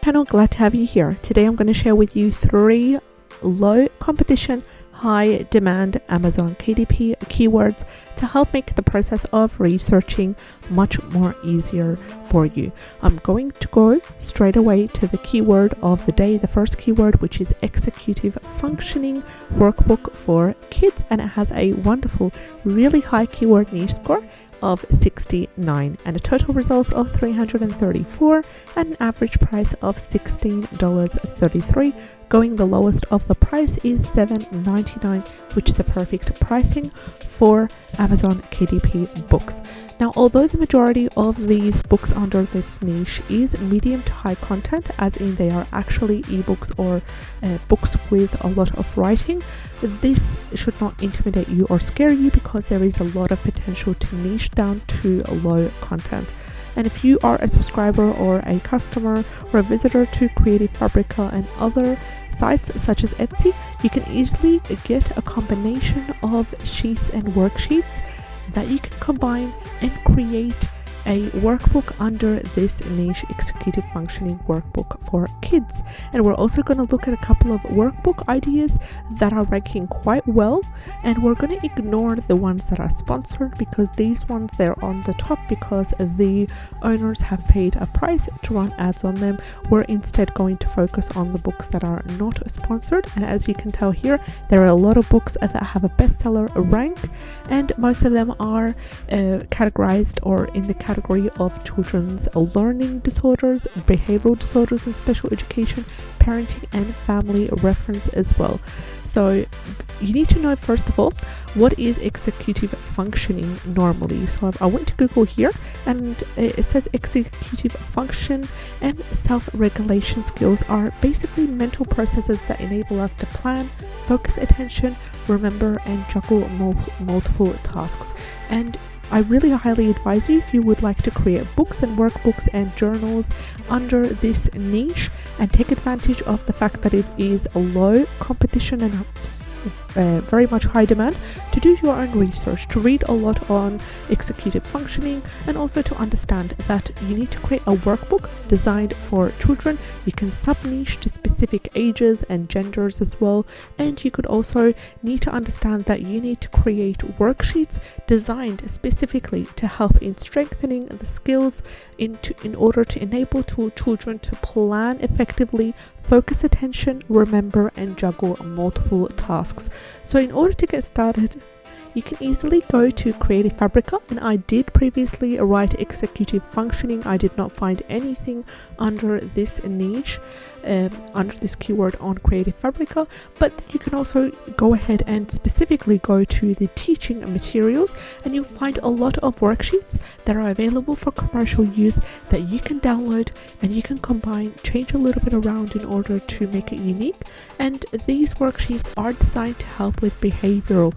Channel, glad to have you here. Today I'm going to share with you 3 low competition, high demand Amazon KDP keywords to help make the process of researching much more easier for you. I'm going to go straight away to the keyword of the day, the first keyword, which is executive functioning workbook for kids, and it has a wonderful, really high keyword niche score of 69 and a total results of 334 and an average price of $16.33. Going the lowest of the price is $7.99, which is a perfect pricing for Amazon KDP books. Now, although the majority of these books under this niche is medium to high content, as in they are actually ebooks or books with a lot of writing, this should not intimidate you or scare you because there is a lot of potential to niche down to low content. And if you are a subscriber or a customer or a visitor to Creative Fabrica and other sites such as Etsy, you can easily get a combination of sheets and worksheets that you can combine and create a workbook under this niche executive functioning workbook for kids. And we're also going to look at a couple of workbook ideas that are ranking quite well, and we're going to ignore the ones that are sponsored because these ones, they're on the top because the owners have paid a price to run ads on them. We're instead going to focus on the books that are not sponsored, and as you can tell here, there are a lot of books that have a bestseller rank, and most of them are categorized or in the category of children's learning disorders, behavioral disorders and special education, parenting and family reference as well. So you need to know, first of all, what is executive functioning normally. So I went to Google here and it says executive function and self-regulation skills are basically mental processes that enable us to plan, focus attention, remember and juggle multiple tasks. And I really highly advise you, if you would like to create books and workbooks and journals under this niche and take advantage of the fact that it is a low competition and very much high demand, to do your own research, to read a lot on executive functioning, and also to understand that you need to create a workbook designed for children. You can sub-niche to specific ages and genders as well, and you could also need to understand that you need to create worksheets designed specifically to help in strengthening the skills in order to enable children to plan effectively, focus attention, remember and juggle multiple tasks. So in order to get started, you can easily go to Creative Fabrica, and I did previously write executive functioning. I did not find anything under this niche, under this keyword on Creative Fabrica, but you can also go ahead and specifically go to the teaching materials, and you'll find a lot of worksheets that are available for commercial use that you can download and you can combine, change a little bit around in order to make it unique. And these worksheets are designed to help with behavioral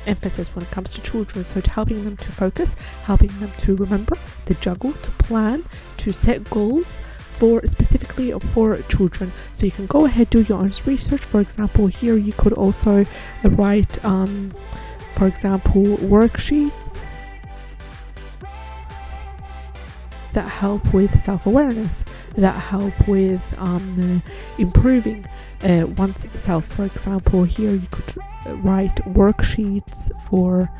emphasis when it comes to children, so to helping them to focus, helping them to remember, to juggle, to plan, to set goals for specifically for children. So you can go ahead, do your own research. For example, here you could also write for example worksheets that help with self-awareness, that help with improving one's self. For example, here you could write worksheets for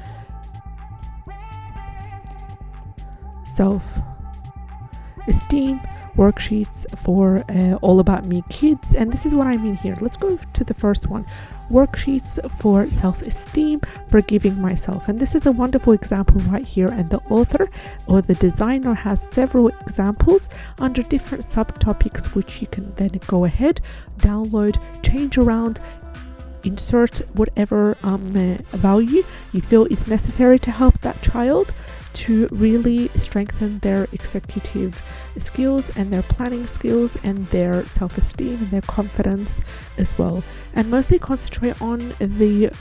self-esteem, worksheets for all about me kids, and this is what I mean here. Let's go to the first one, worksheets for self-esteem, forgiving myself. And this is a wonderful example right here, and the author or the designer has several examples under different subtopics which you can then go ahead, download, change around, insert whatever value you feel is necessary to help that child to really strengthen their executive skills and their planning skills and their self-esteem and their confidence as well. And mostly concentrate on the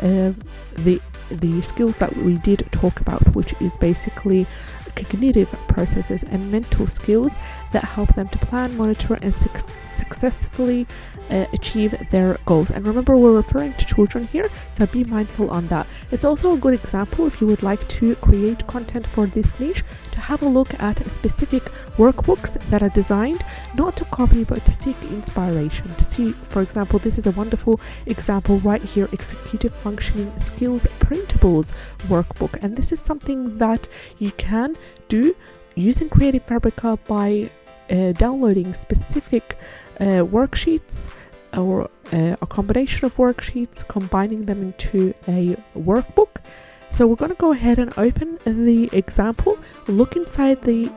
skills that we did talk about, which is basically cognitive processes and mental skills that help them to plan, monitor and successfully achieve their goals. And remember, we're referring to children here, so be mindful on that. It's also a good example, if you would like to create content for this niche, to have a look at specific workbooks that are designed not to copy but to seek inspiration. To see, for example, this is a wonderful example right here, Executive Functioning Skills Printables workbook. And this is something that you can do using Creative Fabrica by downloading specific worksheets, or a combination of worksheets, combining them into a workbook. So we're going to go ahead and open the example, look inside the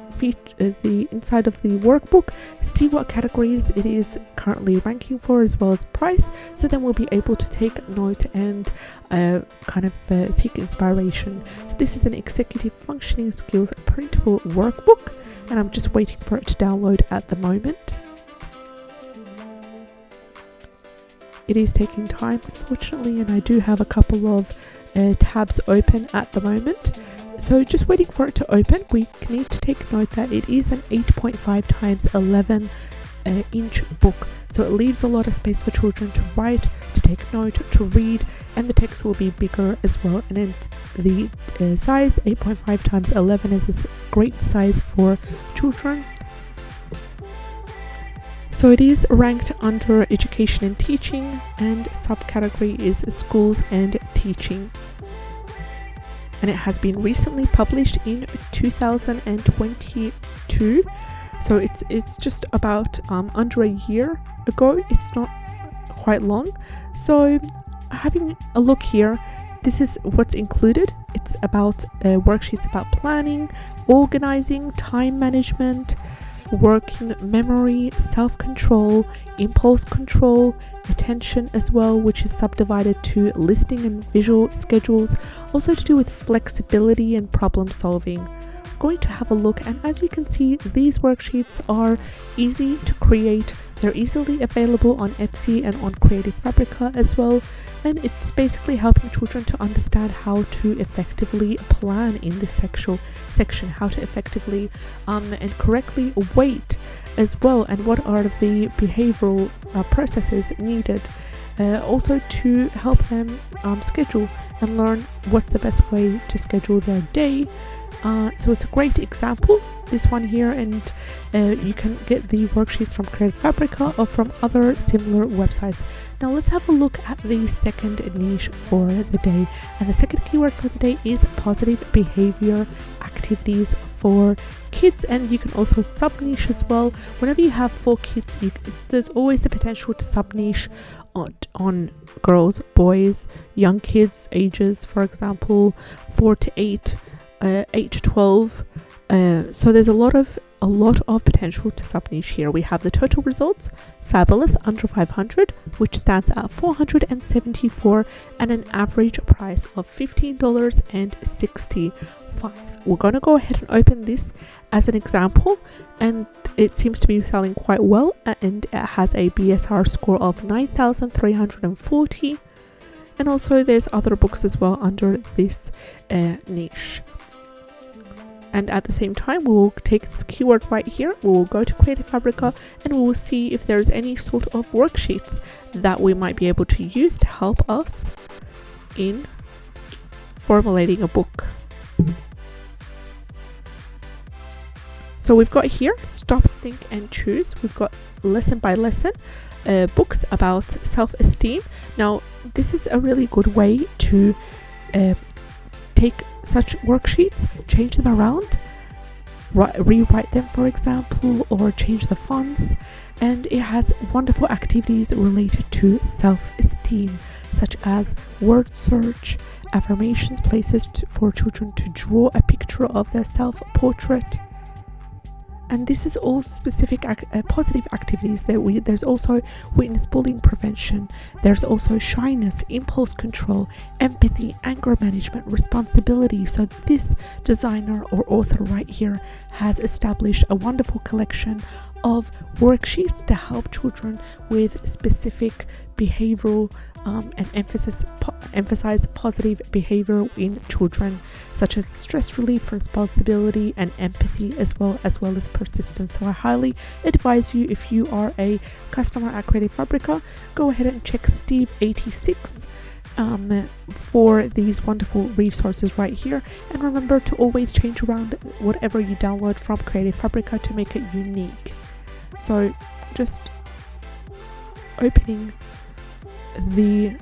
inside of the workbook, see what categories it is currently ranking for, as well as price. So then we'll be able to take note and seek inspiration. So this is an Executive Functioning Skills printable workbook, and I'm just waiting for it to download at the moment. It is taking time, unfortunately, and I do have a couple of tabs open at the moment. So just waiting for it to open. We need to take note that it is an 8.5 times 11 inch book, so it leaves a lot of space for children to write, to take note, to read, and the text will be bigger as well. And then the size 8.5 times 11 is a great size for children. So it is ranked under education and teaching, and subcategory is schools and teaching. And it has been recently published in 2022. So it's just about under a year ago. It's not quite long. So having a look here, this is what's included. It's about worksheets about planning, organizing, time management, working memory, self-control, impulse control, attention as well, which is subdivided to listening and visual schedules, also to do with flexibility and problem solving. Going to have a look, and as you can see, these worksheets are easy to create. They're easily available on Etsy and on Creative Fabrica as well, and it's basically helping children to understand how to effectively plan in this section, how to effectively and correctly weight as well, and what are the behavioral processes needed, also to help them schedule and learn what's the best way to schedule their day. So it's a great example, this one here, and you can get the worksheets from Creative Fabrica or from other similar websites. Now let's have a look at the second niche for the day, and the second keyword for the day is positive behavior activities for kids. And you can also sub niche as well. Whenever you have 4 kids, there's always the potential to sub niche on girls, boys, young kids ages, for example 4 to 8, 8 to 12. So there's a lot of potential to sub niche here. We have the total results, fabulous, under 500, which stands at 474, and an average price of $15.65. We're going to go ahead and open this as an example, and it seems to be selling quite well, and it has a BSR score of 9,340. And also there's other books as well under this niche. And at the same time, we will take this keyword right here, we will go to Creative Fabrica, and we will see if there's any sort of worksheets that we might be able to use to help us in formulating a book. So we've got here Stop, Think and Choose. We've got lesson by lesson books about self-esteem. Now this is a really good way to take such worksheets, change them around, rewrite them, for example, or change the fonts. And it has wonderful activities related to self-esteem, such as word search, affirmations, places for children to draw a picture of their self-portrait. And this is all specific positive activities. There's also witness bullying prevention. There's also shyness, impulse control, empathy, anger management, responsibility. So this designer or author right here has established a wonderful collection of worksheets to help children with specific behavioral and emphasize positive behavior in children, such as stress relief, responsibility, and empathy, as well as persistence. So I highly advise you, if you are a customer at Creative Fabrica, go ahead and check Steve86 for these wonderful resources right here. And remember to always change around whatever you download from Creative Fabrica to make it unique. So just opening the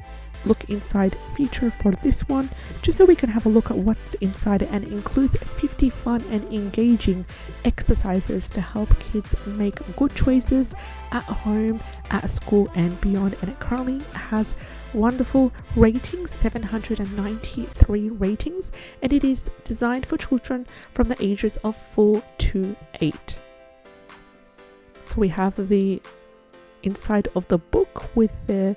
look inside feature for this one, just so we can have a look at what's inside, and it includes 50 fun and engaging exercises to help kids make good choices at home, at school, and beyond. And it currently has wonderful ratings, 793 ratings, and it is designed for children from the ages of 4 to 8. So we have the inside of the book with the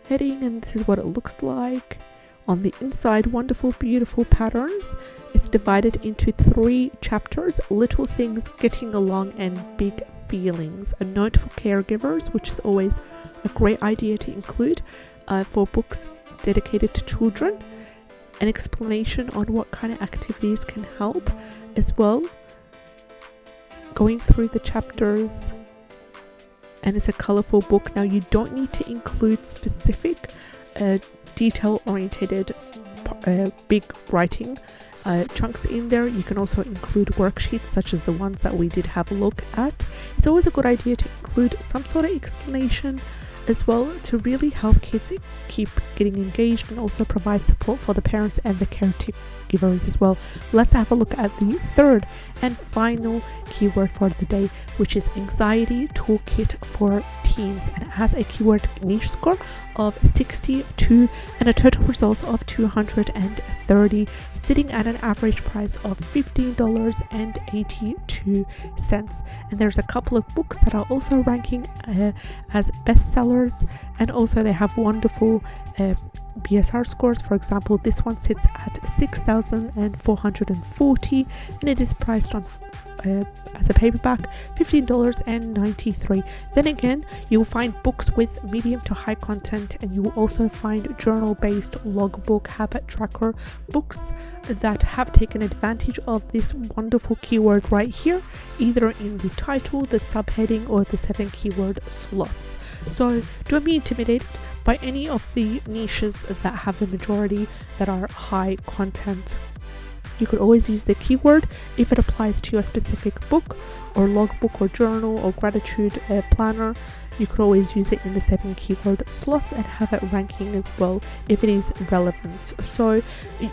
heading, and this is what it looks like. On the inside, wonderful, beautiful patterns. It's divided into 3 chapters: little things, getting along, and big feelings. A note for caregivers, which is always a great idea to include for books dedicated to children. An explanation on what kind of activities can help as well. Going through the chapters, and it's a colorful book. Now, you don't need to include specific detail-oriented big writing chunks in there. You can also include worksheets such as the ones that we did have a look at. It's always a good idea to include some sort of explanation as well, to really help kids keep getting engaged, and also provide support for the parents and the caregivers as well. Let's have a look at the third and final keyword for the day, which is anxiety toolkit for teens, and it has a keyword niche score of 62 and a total results of 230, sitting at an average price of $15.82. And there's a couple of books that are also ranking as bestsellers, and also they have wonderful BSR scores. For example, this one sits at 6,440, and it is priced on as a paperback $15.93. Then again, you'll find books with medium to high content, and you will also find journal-based logbook habit tracker books that have taken advantage of this wonderful keyword right here, either in the title, the subheading, or the 7 keyword slots. So don't be intimidated by any of the niches that have the majority that are high content. You could always use the keyword if it applies to a specific book or logbook or journal or gratitude planner. You could always use it in the 7 keyword slots and have it ranking as well if it is relevant. So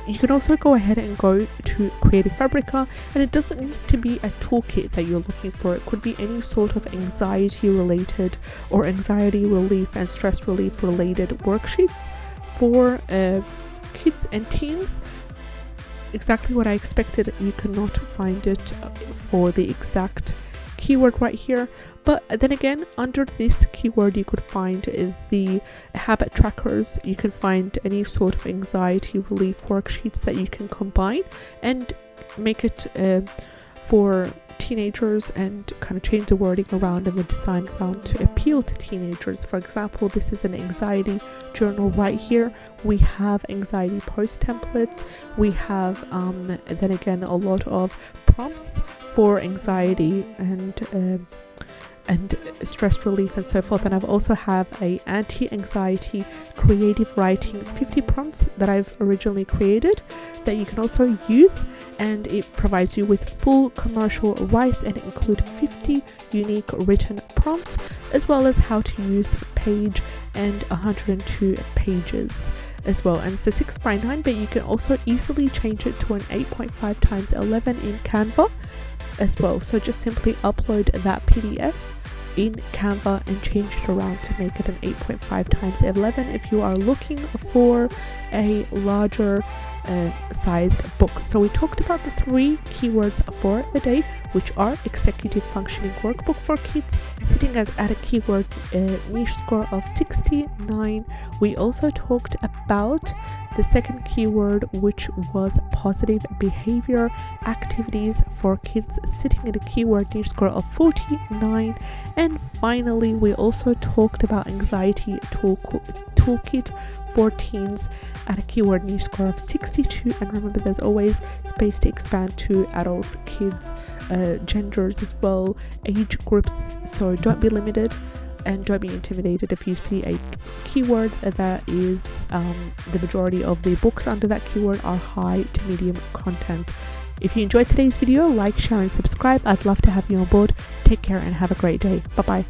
you can also go ahead and go to Creative Fabrica, and it doesn't need to be a toolkit that you're looking for. It could be any sort of anxiety related or anxiety relief and stress relief related worksheets for kids and teens. Exactly what I expected. You cannot find it for the exact keyword right here, but then again, under this keyword you could find the habit trackers. You can find any sort of anxiety relief worksheets that you can combine and make it for teenagers, and kind of change the wording around and the design around to appeal to teenagers. For example, this is an anxiety journal right here. We have anxiety post templates. We have then again a lot of prompts for anxiety and stress relief and so forth. And I've also have a anti-anxiety creative writing 50 prompts that I've originally created that you can also use, and it provides you with full commercial rights, and it includes 50 unique written prompts, as well as how to use page and 102 pages as well. And it's a 6x9, but you can also easily change it to an 8.5x11 in Canva as well. So just simply upload that PDF in Canva and change it around to make it an 8.5x11 if you are looking for a larger sized book. So we talked about the 3 keywords for the day. which are executive functioning workbook for kids, sitting at a keyword niche score of 69. We also talked about the second keyword, which was positive behavior activities for kids, sitting at a keyword niche score of 49. And finally, we also talked about anxiety toolkit for teens at a keyword niche score of 62. And remember, there's always space to expand to adults, kids, genders as well, age groups, so don't be limited and don't be intimidated if you see a keyword that is the majority of the books under that keyword are high to medium content. If you enjoyed today's video, like, share and subscribe. I'd love to have you on board. Take care and have a great day. Bye bye.